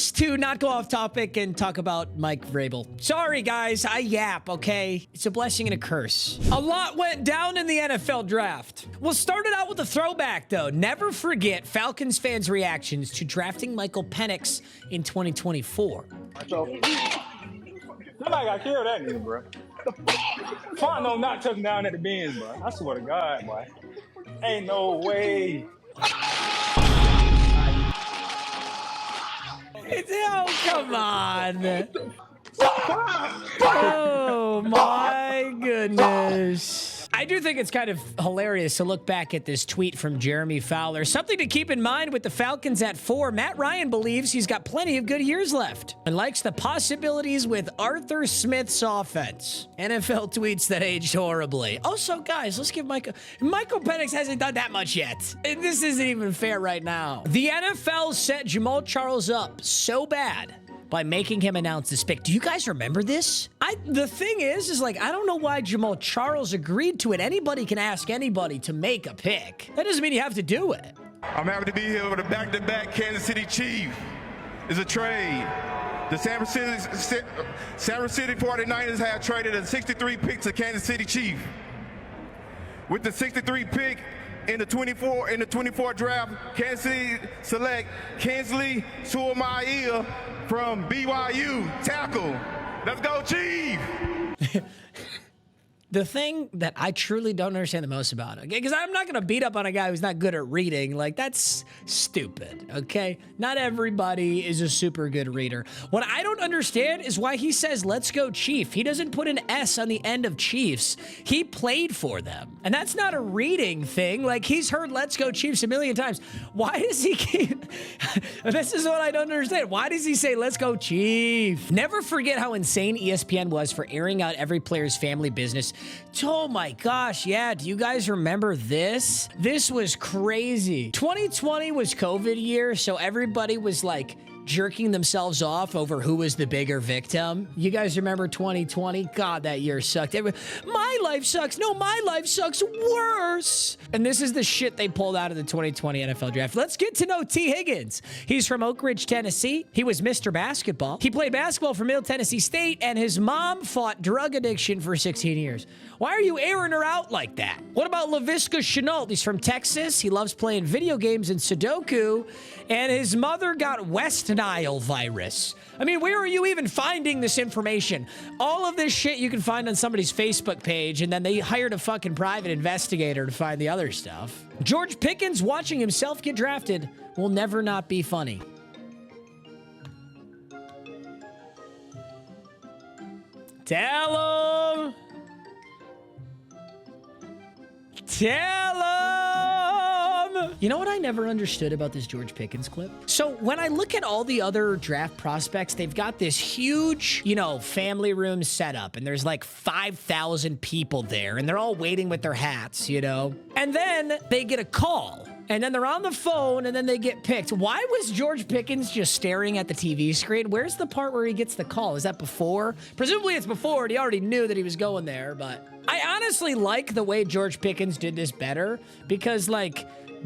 choose to not go off topic and talk about Mike Vrabel. Sorry, guys. I yap, okay? It's a blessing and a curse. A lot went down in the NFL draft. We'll start it out with a throwback, though. Never forget Falcons fans' reactions to drafting Michael Penix in 2024. Somebody got killed that nigga, bro. Fondo not touching down at the bins, bro. I swear to God, boy. Ain't no way. Oh, come on. Oh, my goodness. I do think it's kind of hilarious to look back at this tweet from Jeremy Fowler. Something to keep in mind with the Falcons at 4. Matt Ryan believes he's got plenty of good years left and likes the possibilities with Arthur Smith's offense. NFL tweets that aged horribly. Also, guys, let's give Michael Penix hasn't done that much yet. And this isn't even fair right now. The NFL set Jamal Charles up so bad by making him announce this pick. Do you guys remember this? The thing is like, I don't know why Jamal Charles agreed to it. Anybody can ask anybody to make a pick. That doesn't mean you have to do it. I'm happy to be here with a back-to-back Kansas City Chief. It's a trade. The San Francisco 49ers have traded a 63 pick to Kansas City Chief. With the 63 pick in the 24 draft, Kansas City select Kinsley Suamaiya from BYU, tackle. Let's go, Chief! The thing that I truly don't understand the most about it, because I'm not going to beat up on a guy who's not good at reading. Like, that's stupid, okay? Not everybody is a super good reader. What I don't understand is why he says, let's go Chief. He doesn't put an S on the end of Chiefs. He played for them. And that's not a reading thing. Like, he's heard let's go Chiefs a million times. Why does he keep... This is what I don't understand. Why does he say, let's go Chief? Never forget how insane ESPN was for airing out every player's family business. Oh my gosh, yeah, do you guys remember this? This was crazy. 2020 was COVID year, so everybody was like jerking themselves off over who was the bigger victim. You guys remember 2020? God, that year sucked. My life sucks. No, my life sucks worse. And this is the shit they pulled out of the 2020 NFL draft. Let's get to know T. Higgins. He's from Oak Ridge, Tennessee. He was Mr. Basketball. He played basketball for Middle Tennessee State, and his mom fought drug addiction for 16 years. Why are you airing her out like that? What about LaVisca Chenault? He's from Texas. He loves playing video games and Sudoku, and his mother got West Nile virus. I mean, where are you even finding this information? All of this shit you can find on somebody's Facebook page, and then they hired a fucking private investigator to find the other stuff. George Pickens watching himself get drafted will never not be funny. Tell him. Tell him! You know what I never understood about this George Pickens clip? So when I look at all the other draft prospects, they've got this huge, family room setup, and there's like 5,000 people there, and they're all waiting with their hats, And then they get a call, and then they're on the phone, and then they get picked. Why was George Pickens just staring at the TV screen? Where's the part where he gets the call? Is that before? Presumably it's before, and he already knew that he was going there, but... I honestly like the way George Pickens did this better because,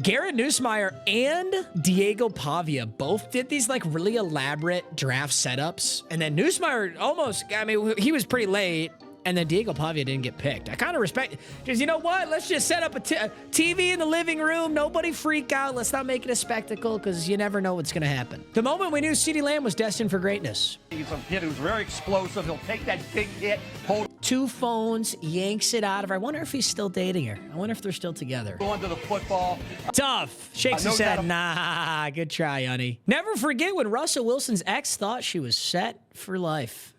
Garrett Nussmeier and Diego Pavia both did these, really elaborate draft setups. And then Nussmeier he was pretty late, and then Diego Pavia didn't get picked. I kind of respect it because, you know what? Let's just set up a TV in the living room. Nobody freak out. Let's not make it a spectacle because you never know what's going to happen. The moment we knew CeeDee Lamb was destined for greatness. He's a kid who's very explosive. He'll take that big hit, hold 2 phones, yanks it out of her. I wonder if he's still dating her. I wonder if they're still together. Going to the football. Tough. Shakes his head. Nah, good try, honey. Never forget when Russell Wilson's ex thought she was set for life.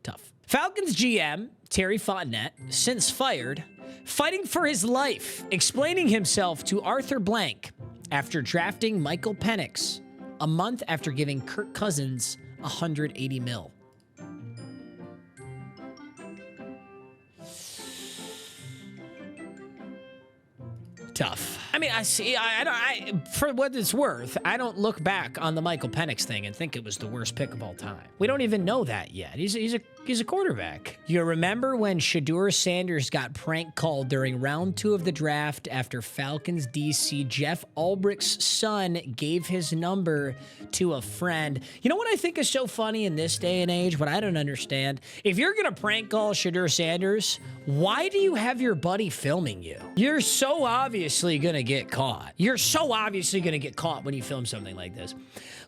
Tough. Falcons GM, Terry Fontenette, since fired, fighting for his life, explaining himself to Arthur Blank after drafting Michael Penix a month after giving Kirk Cousins $180 million. Tough. I mean, for what it's worth, I don't look back on the Michael Penix thing and think it was the worst pick of all time. We don't even know that yet. He's a He's a quarterback. You remember when Shedeur Sanders got prank called during round 2 of the draft after Falcons DC Jeff Ulbricht's son gave his number to a friend? You know what I think is so funny in this day and age? What I don't understand? If you're going to prank call Shedeur Sanders, why do you have your buddy filming you? You're so obviously going to get caught. You're so obviously going to get caught when you film something like this.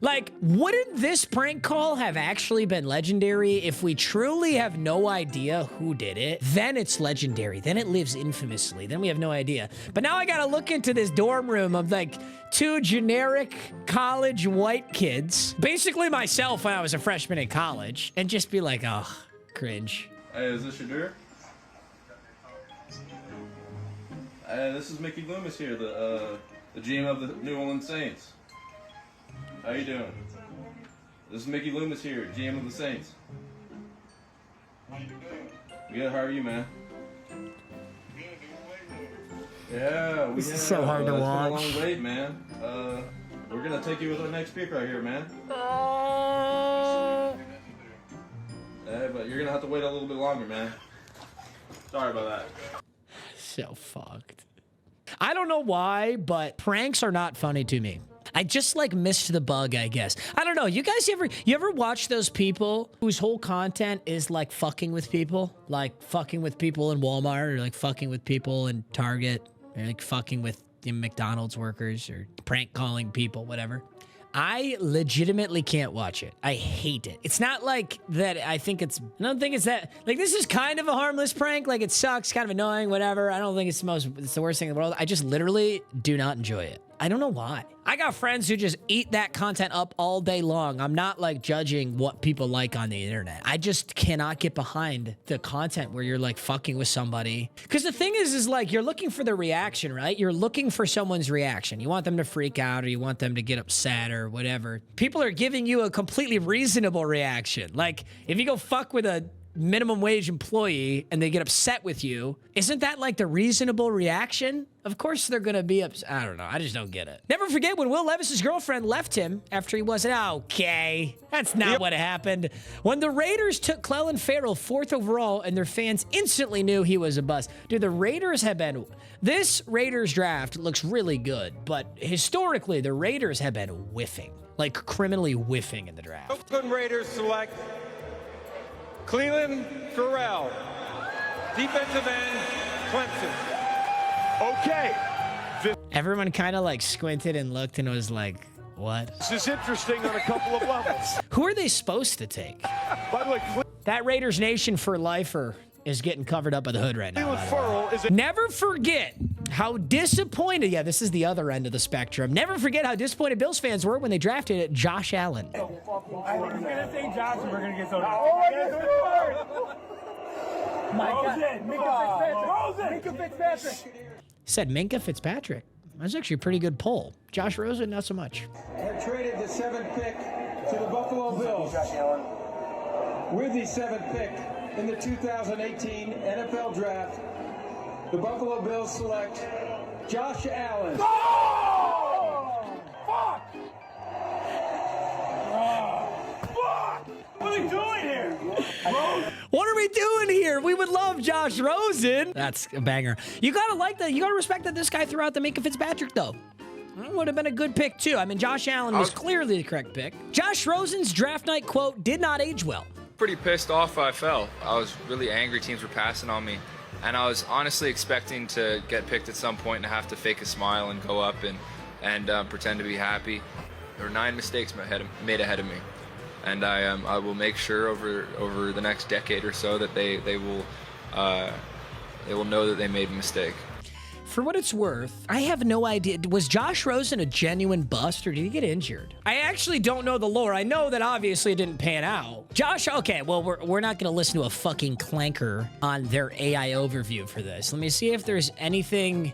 Like, wouldn't this prank call have actually been legendary if we truly have no idea who did it? Then it's legendary. Then it lives infamously. Then we have no idea. But now I gotta look into this dorm room of like 2 generic college white kids, basically myself when I was a freshman in college, and just be like, oh, cringe. Hey, is this Shedeur? This is Mickey Loomis here, the GM of the New Orleans Saints. How you doing? This is Mickey Loomis here, GM of the Saints. How you doing? Good, how are you, man? Yeah, This is so hard to watch. It's been a long wait, man. We're gonna take you with our next pick right here, man. Hey, but you're gonna have to wait a little bit longer, man. Sorry about that. So fucked. I don't know why, but pranks are not funny to me. I just like missed the bug, I guess. I don't know. You guys ever watch those people whose whole content is like fucking with people? Like fucking with people in Walmart, or like fucking with people in Target, or like fucking with McDonald's workers, or prank calling people, whatever. I legitimately can't watch it. I hate it. It's not like that. I don't think it's that, like, this is kind of a harmless prank. Like, it sucks, kind of annoying, whatever. I don't think it's the worst thing in the world. I just literally do not enjoy it. I don't know why. I got friends who just eat that content up all day long. I'm not like judging what people like on the internet. I just cannot get behind the content where you're like fucking with somebody. Because the thing is like, you're looking for the reaction, right? You're looking for someone's reaction. You want them to freak out, or you want them to get upset or whatever. People are giving you a completely reasonable reaction. Like, if you go fuck with a minimum wage employee and they get upset with you, isn't that like the reasonable reaction? Of course they're gonna be upset. I don't know. I just don't get it. Never forget when Will Levis's girlfriend left him after he wasn't okay. That's not what happened. When the Raiders took Clelin Ferrell 4th overall and their fans instantly knew he was a bust. Dude, the Raiders have been... This Raiders draft looks really good, but historically the Raiders have been whiffing. Like criminally whiffing in the draft. Oakland Raiders select Clelin Ferrell, defensive end, Clemson. Okay. Everyone kind of like squinted and looked and was like, what? This is interesting on a couple of levels. Who are they supposed to take? By the way, That Raiders Nation for lifer is getting covered up by the hood right now. Clelin Ferrell is a Never forget how disappointed, yeah, this is the other end of the spectrum. Never forget how disappointed Bills fans were when they drafted Josh Allen. I think he's gonna say Josh, and we're gonna get so. Minka Fitzpatrick. Said Minka Fitzpatrick. That's actually a pretty good poll. Josh Rosen, not so much. Have traded the 7th pick to the Buffalo Bills. With the 7th pick in the 2018 NFL Draft, the Buffalo Bills select Josh Allen. Oh! Fuck! Fuck! What are we doing here? What are we doing here? We would love Josh Rosen. That's a banger. You gotta like that. You gotta respect that this guy threw out the Minka Fitzpatrick, though. That would have been a good pick, too. I mean, Josh Allen was clearly the correct pick. Josh Rosen's draft night quote did not age well. Pretty pissed off I felt. I was really angry teams were passing on me. And I was honestly expecting to get picked at some point and have to fake a smile and go up and pretend to be happy. There were 9 mistakes made ahead of me. And I will make sure over the next decade or so that they will know that they made a mistake. For what it's worth, I have no idea. Was Josh Rosen a genuine bust, or did he get injured? I actually don't know the lore. I know that obviously it didn't pan out. Josh, okay, well, we're not going to listen to a fucking clanker on their AI overview for this. Let me see if there's anything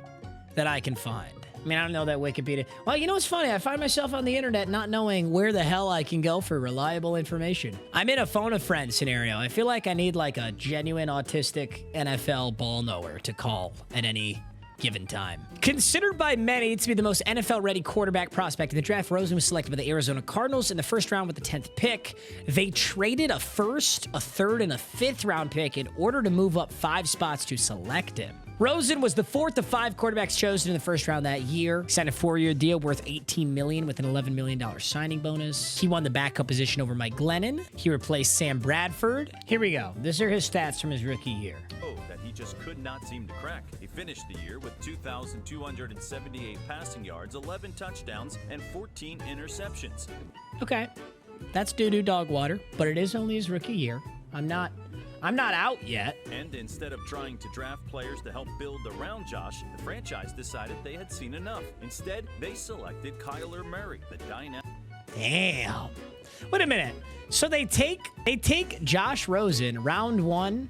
that I can find. I mean, I don't know that Wikipedia. Well, you know what's funny? I find myself on the internet not knowing where the hell I can go for reliable information. I'm in a phone a friend scenario. I feel like I need like a genuine autistic NFL ball knower to call at any given time. Considered by many to be the most NFL-ready quarterback prospect in the draft, Rosen was selected by the Arizona Cardinals in the first round with the 10th pick. They traded a first, a third, and a fifth round pick in order to move up 5 spots to select him. Rosen was the 4th of 5 quarterbacks chosen in the first round that year. Signed a 4-year deal worth $18 million with an $11 million signing bonus. He won the backup position over Mike Glennon. He replaced Sam Bradford. Here we go. These are his stats from his rookie year. That he just could not seem to crack. He finished the year with 2,278 passing yards, 11 touchdowns, and 14 interceptions. Okay, that's doo-doo dog water, but it is only his rookie year. I'm not out yet. And instead of trying to draft players to help build around Josh, the franchise decided they had seen enough. Instead, they selected Kyler Murray, the dynamic. Damn. Wait a minute. So they take Josh Rosen, round 1,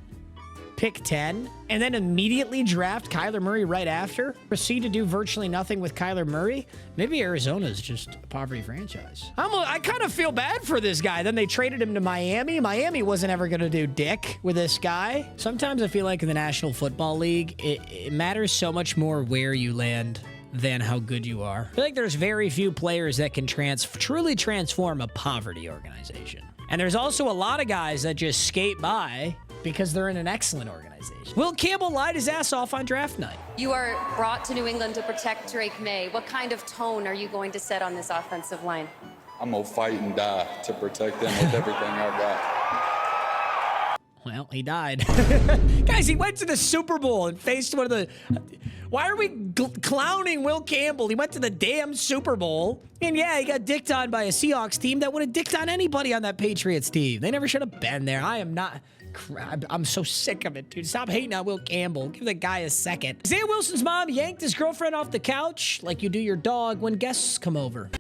pick 10, and then immediately draft Kyler Murray right after? Proceed to do virtually nothing with Kyler Murray? Maybe Arizona's just a poverty franchise. I kind of feel bad for this guy. Then they traded him to Miami. Miami wasn't ever going to do dick with this guy. Sometimes I feel like in the National Football League, it matters so much more where you land than how good you are. I feel like there's very few players that can truly transform a poverty organization. And there's also a lot of guys that just skate by because they're in an excellent organization. Will Campbell lied his ass off on draft night. You are brought to New England to protect Drake May. What kind of tone are you going to set on this offensive line? I'm going to fight and die to protect them with everything I've got. Well, he died. Guys, he went to the Super Bowl and faced one of the... Why are we clowning Will Campbell? He went to the damn Super Bowl. And yeah, he got dicked on by a Seahawks team that would have dicked on anybody on that Patriots team. They never should have been there. I'm so sick of it, dude. Stop hating on Will Campbell. Give the guy a second. Isaiah Wilson's mom yanked his girlfriend off the couch like you do your dog when guests come over.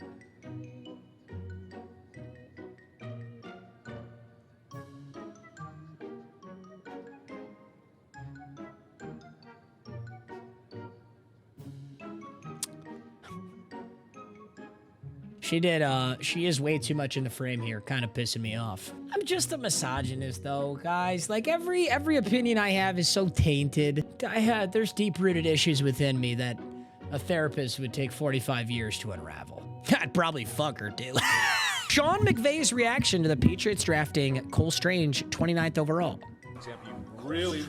She is way too much in the frame here, kind of pissing me off. I'm just a misogynist though, guys. Like every opinion I have is so tainted. There's deep-rooted issues within me that a therapist would take 45 years to unravel. I'd probably fuck her too. Sean McVay's reaction to the Patriots drafting Cole Strange 29th overall. Really?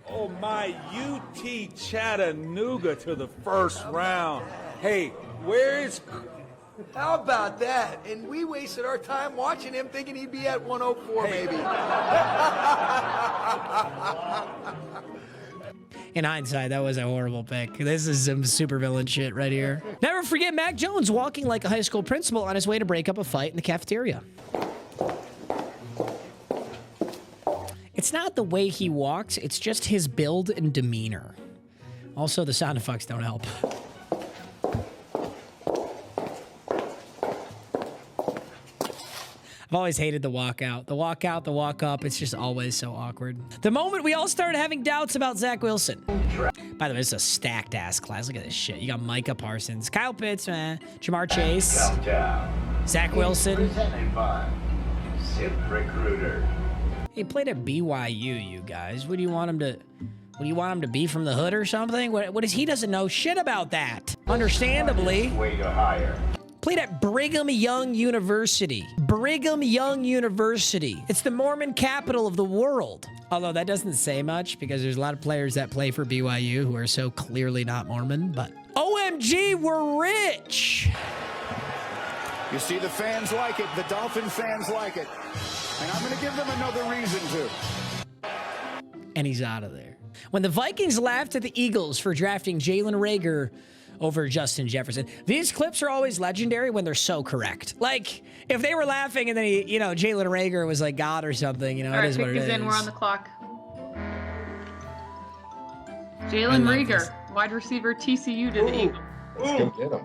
Oh my, UT Chattanooga to the first round. Hey, where is... How about that? And we wasted our time watching him thinking he'd be at 104 maybe. In hindsight, that was a horrible pick. This is some supervillain shit right here. Never forget Mac Jones walking like a high school principal on his way to break up a fight in the cafeteria. It's not the way he walks, it's just his build and demeanor. Also, the sound effects don't help. I've always hated the walkout. The walkout, the walk up, it's just always so awkward. The moment we all started having doubts about Zach Wilson. By the way, this is a stacked ass class. Look at this shit. You got Micah Parsons, Kyle Pitts, man, Jamar Chase, Zach Wilson. He played at BYU, you guys. What do you want him to? What do you want him to be, from the hood or something? What is he doesn't know shit about that? Understandably. Way to hire. Played at Brigham Young University. Brigham Young University. It's the Mormon capital of the world. Although that doesn't say much because there's a lot of players that play for BYU who are so clearly not Mormon, but OMG, we're rich. You see, the fans like it. The Dolphin fans like it. And I'm going to give them another reason to. And he's out of there. When the Vikings laughed at the Eagles for drafting Jalen Reagor over Justin Jefferson. These clips are always legendary when they're so correct. Like, if they were laughing and then, Jalen Reagor was like God or something, it is what it is. In, we're on the clock. Jalen Reagor, wide receiver, TCU to the Eagles. Let's go get him.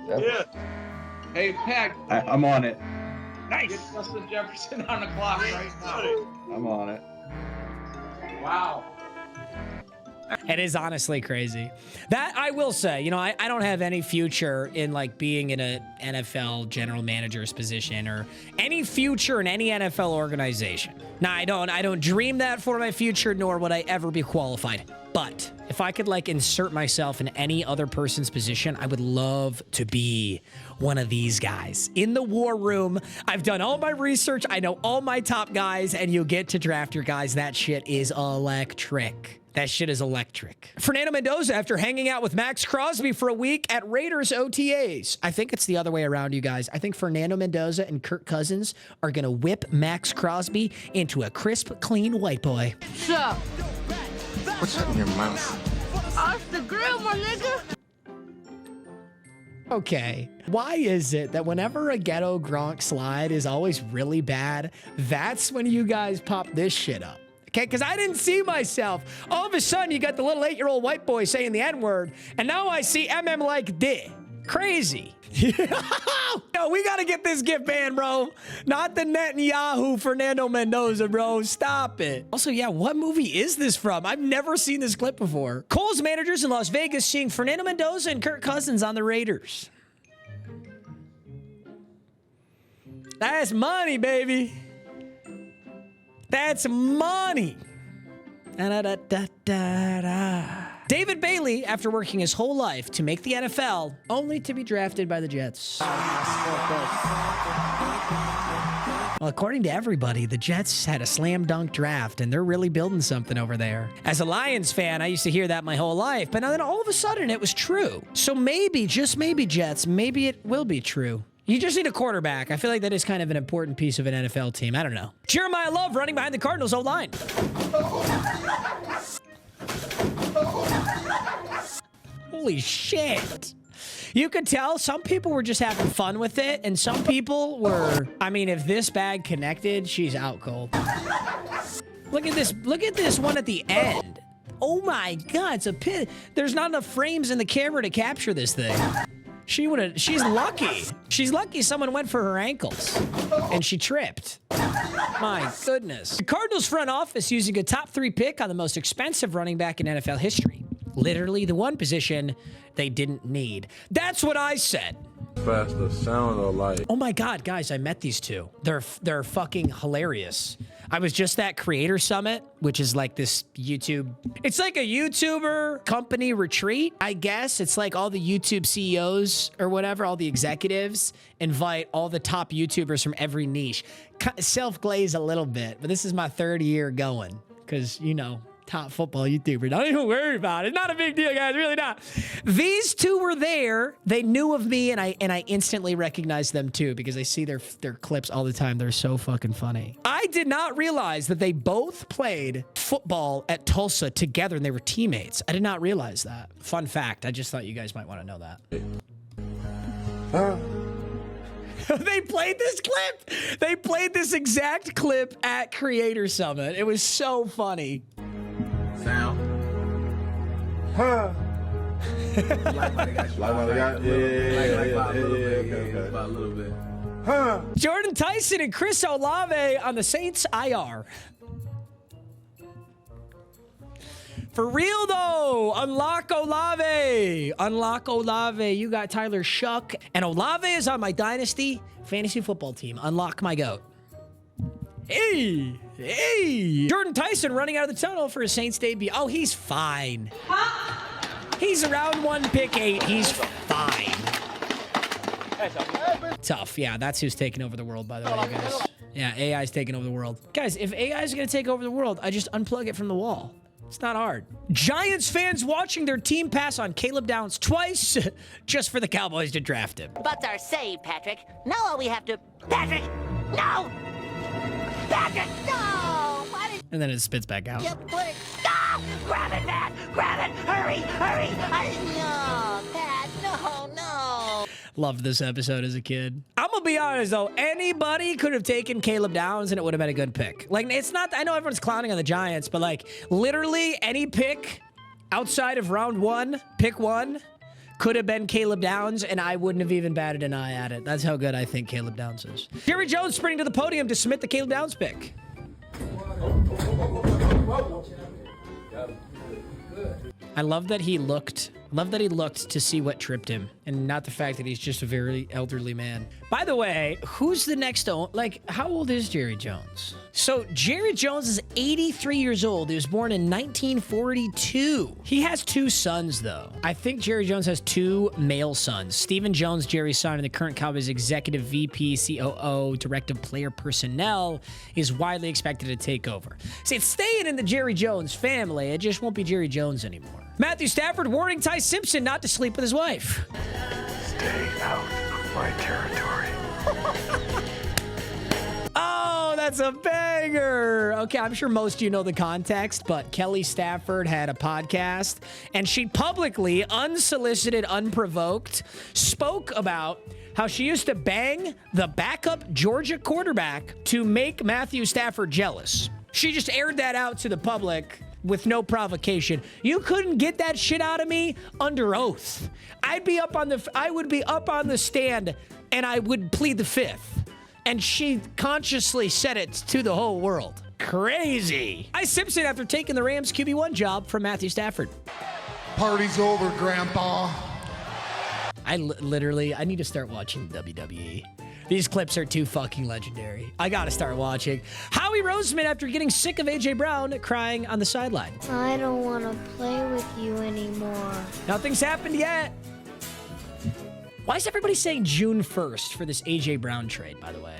Yeah. Hey, Pack. I'm on it. Nice. Get Justin Jefferson on the clock right now. I'm on it. Wow. It is honestly crazy. That I will say, you know, I don't have any future in like being in an NFL general manager's position or any future in any NFL organization. Now, I don't dream that for my future, nor would I ever be qualified. But if I could like insert myself in any other person's position, I would love to be one of these guys in the war room. I've done all my research. I know all my top guys, and you get to draft your guys. That shit is electric. That shit is electric. Fernando Mendoza, after hanging out with Max Crosby for a week at Raiders OTAs. I think it's the other way around, you guys. I think Fernando Mendoza and Kirk Cousins are going to whip Max Crosby into a crisp, clean white boy. So, What's that in your mouth? off the grill, my nigga. Okay, why is it that whenever a ghetto Gronk slide is always really bad, that's when you guys pop this shit up? Okay, because I didn't see myself. All of a sudden, you got the little 8-year-old white boy saying the N-word, and now I see MM like this. Crazy. Yo, we got to get this gift banned, bro. Not the Netanyahu Fernando Mendoza, bro. Stop it. Also, yeah, what movie is this from? I've never seen this clip before. Cole's managers in Las Vegas seeing Fernando Mendoza and Kirk Cousins on the Raiders. That's money, baby. That's money. David Bailey, after working his whole life to make the NFL, only to be drafted by the Jets. Well, according to everybody, the Jets had a slam dunk draft, and they're really building something over there. As a Lions fan, I used to hear that my whole life, but then all of a sudden it was true. So maybe, just maybe, Jets, maybe it will be true. You just need a quarterback. I feel like that is kind of an important piece of an NFL team. I don't know. Jeremiah Love running behind the Cardinals O-line. Holy shit. You could tell some people were just having fun with it, and some people were, I mean, if this bag connected, she's out cold. Look at this. Look at this one at the end. Oh my God, it's a pit. There's not enough frames in the camera to capture this thing. She's lucky. She's lucky someone went for her ankles and she tripped. My goodness. The Cardinals front office using a top 3 pick on the most expensive running back in NFL history. Literally the one position they didn't need. That's what I said. Faster, sound or light. Oh my God, guys, I met these two. They're fucking hilarious. I was just at Creator Summit, which is like this YouTube. It's like a YouTuber company retreat, I guess. It's like all the YouTube CEOs or whatever, all the executives invite all the top YouTubers from every niche. Self-glaze a little bit, but this is my 3rd year going because, you know, top football YouTuber. Don't even worry about it. Not a big deal, guys. Really not. These two were there. They knew of me, and I instantly recognized them too because I see their clips all the time. They're so fucking funny. I did not realize that they both played football at Tulsa together, and they were teammates. I did not realize that. Fun fact. I just thought you guys might want to know that. They played this clip. They played this exact clip at Creator Summit. It was so funny. Sound. Huh. Jordan Tyson and Chris Olave on the Saints IR. For real though, unlock Olave. Unlock Olave. You got Tyler Shuck. And Olave is on my Dynasty fantasy football team. Unlock my GOAT. Hey, hey. Jordan Tyson running out of the tunnel for his Saints debut. Oh, he's fine. He's around 1 pick 8. He's fine. Tough. Yeah, that's who's taking over the world, by the way, guys. Yeah, AI's taking over the world. Guys, if AI is going to take over the world, I just unplug it from the wall. It's not hard. Giants fans watching their team pass on Caleb Downs twice just for the Cowboys to draft him. Butts are saved, Patrick. Now all we have to... Patrick! No! Patrick, no! Why did And then it spits back out. you click? Ah! Grab it, Pat! Grab it! Hurry! Hurry! No, Pat! No, no! Loved this episode as a kid. I'm gonna be honest though, anybody could have taken Caleb Downs and it would have been a good pick. Like, it's not, I know everyone's clowning on the Giants, but like literally any pick outside of round 1, pick 1, could have been Caleb Downs, and I wouldn't have even batted an eye at it. That's how good I think Caleb Downs is. Jerry Jones sprinting to the podium to submit the Caleb Downs pick. I love that he looked to see what tripped him and not the fact that he's just a very elderly man. By the way, who's the next how old is Jerry Jones? So Jerry Jones is 83 years old. He was born in 1942. He has 2 sons though. I think Jerry Jones has 2 male sons. Stephen Jones, Jerry's son, and the current Cowboys executive VP, COO, director of player personnel, is widely expected to take over. See, it's staying in the Jerry Jones family. It just won't be Jerry Jones anymore. Matthew Stafford warning Ty Simpson not to sleep with his wife. Stay out of my territory. Oh, that's a banger. Okay, I'm sure most of you know the context, but Kelly Stafford had a podcast, and she publicly, unsolicited, unprovoked, spoke about how she used to bang the backup Georgia quarterback to make Matthew Stafford jealous. She just aired that out to the public with no provocation. You couldn't get that shit out of me under oath. I would be up on the stand and I would plead the fifth. And she consciously said it to the whole world. Crazy. Ty Simpson after taking the Rams QB1 job from Matthew Stafford. Party's over, Grandpa. I need to start watching WWE. These clips are too fucking legendary. I gotta start watching. Howie Roseman after getting sick of AJ Brown crying on the sideline. I don't want to play with you anymore. Nothing's happened yet. Why is everybody saying June 1st for this AJ Brown trade, by the way?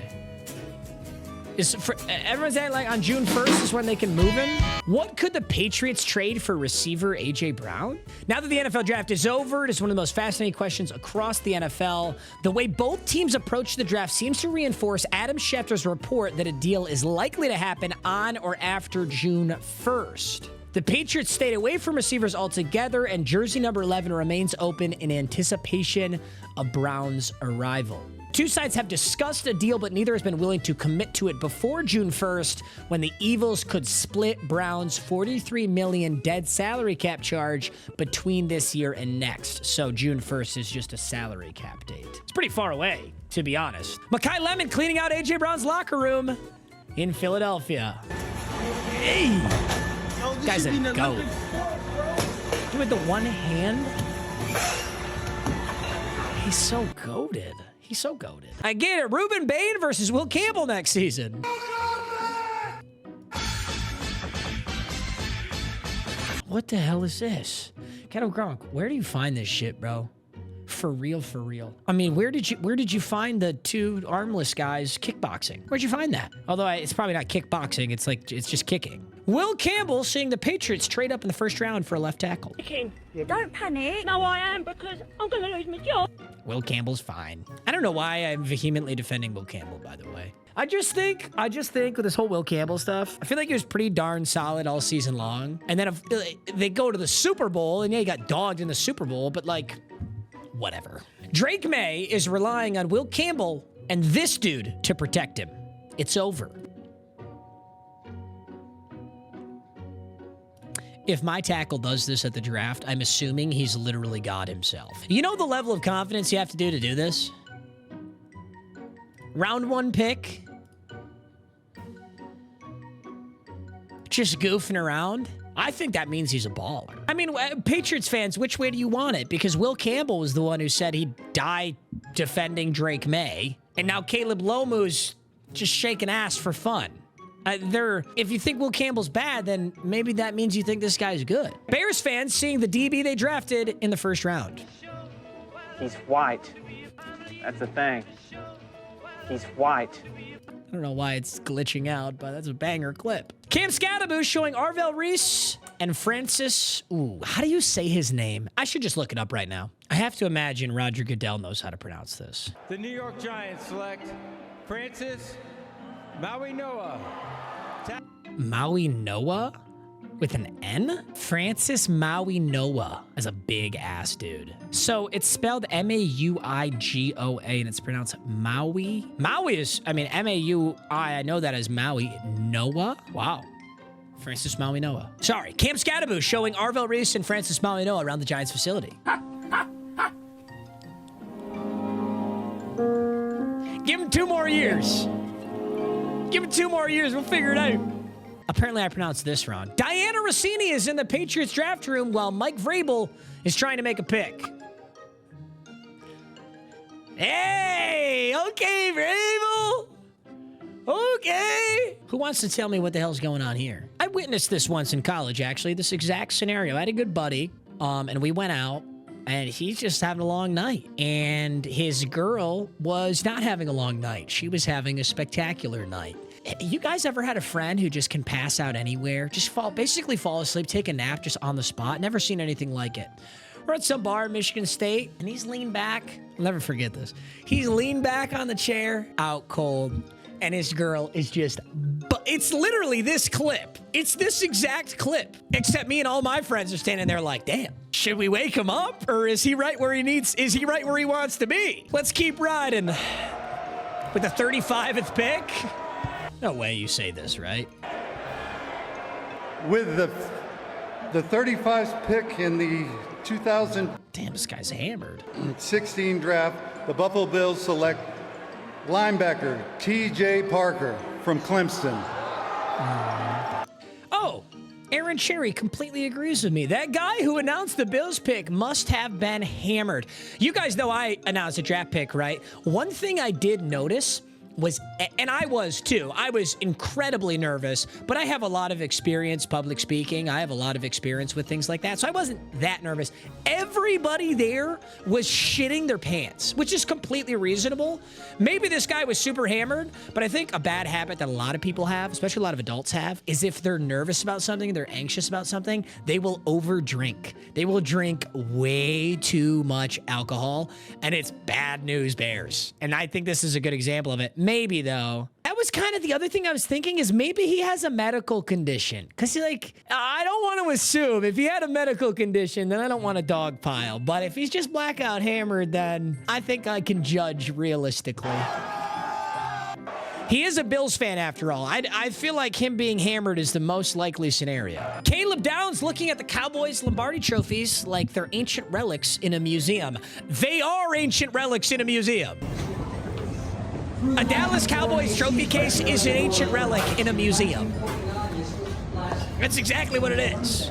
Everyone's saying like on June 1st is when they can move him? What could the Patriots trade for receiver AJ Brown? Now that the NFL draft is over, it is one of the most fascinating questions across the NFL. The way both teams approach the draft seems to reinforce Adam Schefter's report that a deal is likely to happen on or after June 1st. The Patriots stayed away from receivers altogether, and jersey number 11 remains open in anticipation of Brown's arrival. Two sides have discussed a deal, but neither has been willing to commit to it before June 1st, when the Eagles could split Brown's $43 million dead salary cap charge between this year and next. So June 1st is just a salary cap date. It's pretty far away, to be honest. Makai Lemon cleaning out AJ Brown's locker room in Philadelphia. Hey! Guy's a goat. Do it with the one hand? He's so goated. He's so goated. I get it. Reuben Bain versus Will Campbell next season. What the hell is this? Kettle Gronk, where do you find this shit, bro? For real, for real. I mean, where did you find the 2 armless guys kickboxing? Where'd you find that? Although it's probably not kickboxing. It's just kicking. Will Campbell seeing the Patriots trade up in the first round for a left tackle. Don't panic. No, I am, because I'm going to lose my job. Will Campbell's fine. I don't know why I'm vehemently defending Will Campbell, by the way. I just think with this whole Will Campbell stuff, I feel like he was pretty darn solid all season long. And then if they go to the Super Bowl, and yeah, he got dogged in the Super Bowl, but like, whatever. Drake May is relying on Will Campbell and this dude to protect him. It's over. If my tackle does this at the draft, I'm assuming he's literally God himself. You know the level of confidence you have to do this? Round 1 pick. Just goofing around. I think that means he's a baller. I mean, Patriots fans, which way do you want it? Because Will Campbell was the one who said he'd die defending Drake May. And now Caleb Lomu's just shaking ass for fun. If you think Will Campbell's bad, then maybe that means you think this guy's good. Bears fans seeing the DB they drafted in the first round. He's white. That's the thing. He's white. I don't know why it's glitching out, but that's a banger clip. Cam Scadaboo showing Arvell Reese and Francis. Ooh, how do you say his name? I should just look it up right now. I have to imagine Roger Goodell knows how to pronounce this. The New York Giants select Francis Maui Noah. Maui Noah? With an N? Francis Maui Noah as a big ass dude. So it's spelled M-A-U-I-G-O-A and it's pronounced Maui. Maui is, M-A-U-I, I know that as Maui. Noah? Wow. Francis Maui Noah. Sorry, Cam Scadaboo showing Arvell Reese and Francis Maui Noah around the Giants facility. Give him 2 more years. Give him 2 more years, we'll figure it out. Apparently I pronounced this wrong. Diana Rossini is in the Patriots draft room while Mike Vrabel is trying to make a pick. Hey, okay, Vrabel. Okay. Who wants to tell me what the hell's going on here? I witnessed this once in college, actually, this exact scenario. I had a good buddy, and we went out, and he's just having a long night. And his girl was not having a long night. She was having a spectacular night. You guys ever had a friend who just can pass out anywhere? Just basically fall asleep, take a nap just on the spot? Never seen anything like it. We're at some bar in Michigan State, and he's leaned back. I'll never forget this. He's leaned back on the chair, out cold, and his girl is just... It's literally this clip. It's this exact clip. Except me and all my friends are standing there like, damn, should we wake him up? Or is he right where he needs... Is he right where he wants to be? Let's keep riding. With the 35th pick? No way you say this, right? With the 35th pick in the 2000... Damn, this guy's hammered. 16 draft, the Buffalo Bills select linebacker T.J. Parker from Clemson. Oh, Aaron Cherry completely agrees with me. That guy who announced the Bills pick must have been hammered. You guys know I announced a draft pick, right? One thing I did notice was, and I was too, I was incredibly nervous, but I have a lot of experience public speaking. I have a lot of experience with things like that, so I wasn't that nervous. Everybody there was shitting their pants, which is completely reasonable. Maybe this guy was super hammered, but I think a bad habit that a lot of people have, especially a lot of adults have, is if they're nervous about something, they're anxious about something, they will overdrink. They will drink way too much alcohol, and it's bad news bears. And I think this is a good example of it. Maybe, though. That was kind of the other thing I was thinking is maybe he has a medical condition. Because, like, I don't want to assume. If he had a medical condition, then I don't want to dogpile. But if he's just blackout hammered, then I think I can judge realistically. He is a Bills fan, after all. I feel like him being hammered is the most likely scenario. Caleb Downs looking at the Cowboys Lombardi trophies like they're ancient relics in a museum. They are ancient relics in a museum. A Dallas Cowboys trophy case is an ancient relic in a museum. That's exactly what it is.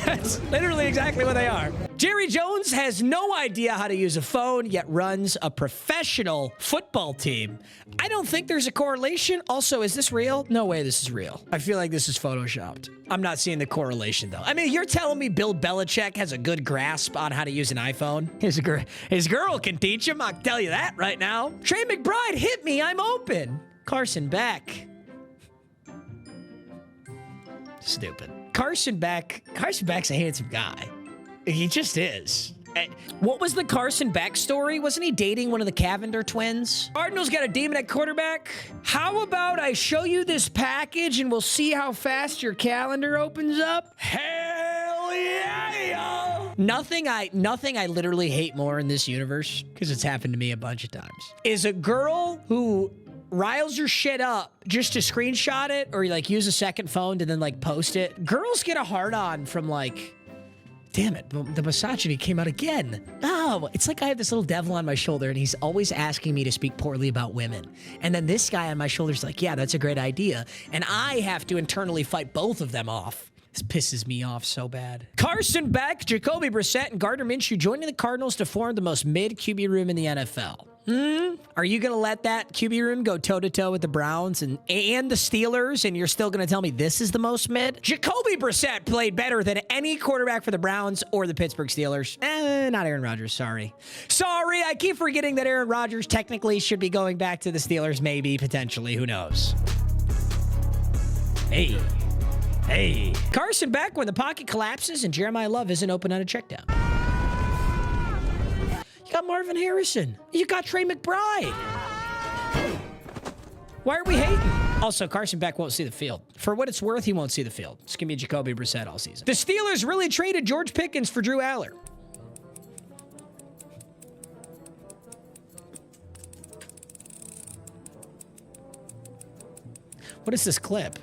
That's literally exactly what they are. Jerry Jones has no idea how to use a phone, yet runs a professional football team. I don't think there's a correlation. Also, is this real? No way this is real. I feel like this is photoshopped. I'm not seeing the correlation, though. I mean, you're telling me Bill Belichick has a good grasp on how to use an iPhone? His girl can teach him, I'll tell you that right now. Trey McBride, hit me, I'm open. Carson Beck. Stupid. Carson Beck's a handsome guy. He just is. What was the Carson Beck story? Wasn't he dating one of the Cavender twins? Cardinals got a demon at quarterback. How about I show you this package and we'll see how fast your calendar opens up? Hell yeah! Nothing I literally hate more in this universe, because it's happened to me a bunch of times, is a girl who riles your shit up just to screenshot it or like use a second phone to then like post it. Girls get a hard-on from like, damn it, the misogyny came out again. Oh, it's like I have this little devil on my shoulder and he's always asking me to speak poorly about women. And then this guy on my shoulder's like, yeah, that's a great idea. And I have to internally fight both of them off. This pisses me off so bad. Carson Beck, Jacoby Brissett, and Gardner Minshew joining the Cardinals to form the most mid QB room in the NFL. Are you going to let that QB room go toe-to-toe with the Browns and the Steelers, and you're still going to tell me this is the most mid? Jacoby Brissett played better than any quarterback for the Browns or the Pittsburgh Steelers. Not Aaron Rodgers, sorry. Sorry, I keep forgetting that Aaron Rodgers technically should be going back to the Steelers, maybe, potentially, who knows? Hey. Carson Beck when the pocket collapses and Jeremiah Love isn't open on a check down. You got Marvin Harrison. You got Trey McBride. Why are we hating? Also, Carson Beck won't see the field. For what it's worth, he won't see the field. It's going to be Jacoby Brissett all season. The Steelers really traded George Pickens for Drew Aller. What is this clip?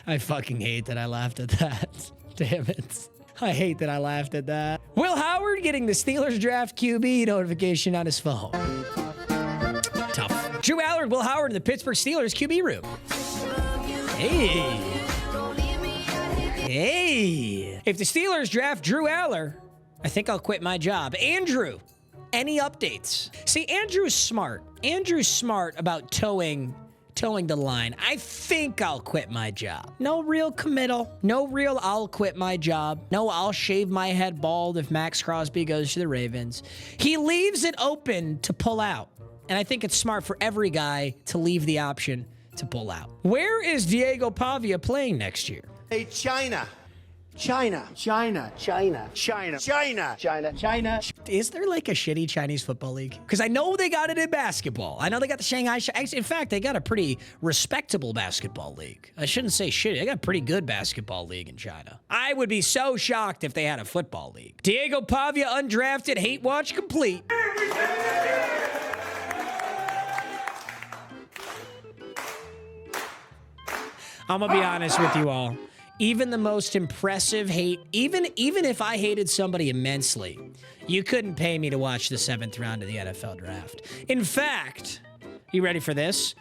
I fucking hate that I laughed at that. Damn it. I hate that I laughed at that. Will Howard getting the Steelers draft QB notification on his phone. Tough. Drew Allard, Will Howard in the Pittsburgh Steelers QB room. Hey. Hey. If the Steelers draft Drew Allard, I think I'll quit my job. Andrew, any updates? See, Andrew's smart. Andrew's smart about towing the line. I think I'll quit my job. No real committal. No real I'll quit my job. No, I'll shave my head bald if Max Crosby goes to the Ravens. He leaves it open to pull out. And I think it's smart for every guy to leave the option to pull out. Where is Diego Pavia playing next year? Hey, China. China. China. China. China. China. China. China. Is there like a shitty Chinese football league? Because I know they got it in basketball. I know they got the Shanghai. In fact, they got a pretty respectable basketball league. I shouldn't say shitty. They got a pretty good basketball league in China. I would be so shocked if they had a football league. Diego Pavia undrafted. Hate watch complete. I'm gonna be honest with you all. Even the most impressive hate, even if I hated somebody immensely, you couldn't pay me to watch the 7th round of the NFL draft. In fact, you ready for this?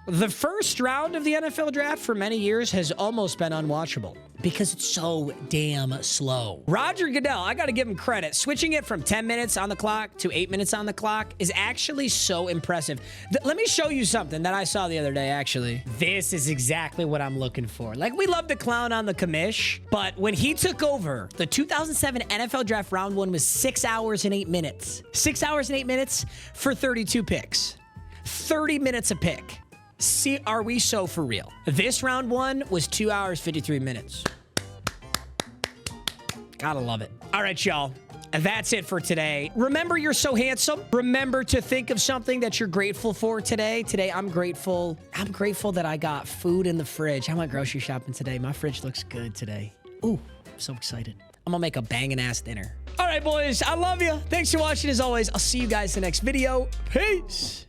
The first round of the NFL draft for many years has almost been unwatchable because it's so damn slow. Roger Goodell, I got to give him credit. Switching it from 10 minutes on the clock to 8 minutes on the clock is actually so impressive. Let me show you something that I saw the other day, actually. This is exactly what I'm looking for. Like, we love to clown on the commish, but when he took over, the 2007 NFL draft round 1 was 6 hours and 8 minutes. 6 hours and 8 minutes for 32 picks. 30 minutes a pick. See, are we so for real? This round 1 was 2 hours, 53 minutes. Gotta love it. All right, y'all. That's it for today. Remember, you're so handsome. Remember to think of something that you're grateful for today. Today, I'm grateful that I got food in the fridge. I went grocery shopping today. My fridge looks good today. Ooh, I'm so excited. I'm gonna make a banging ass dinner. All right, boys. I love you. Thanks for watching as always. I'll see you guys in the next video. Peace.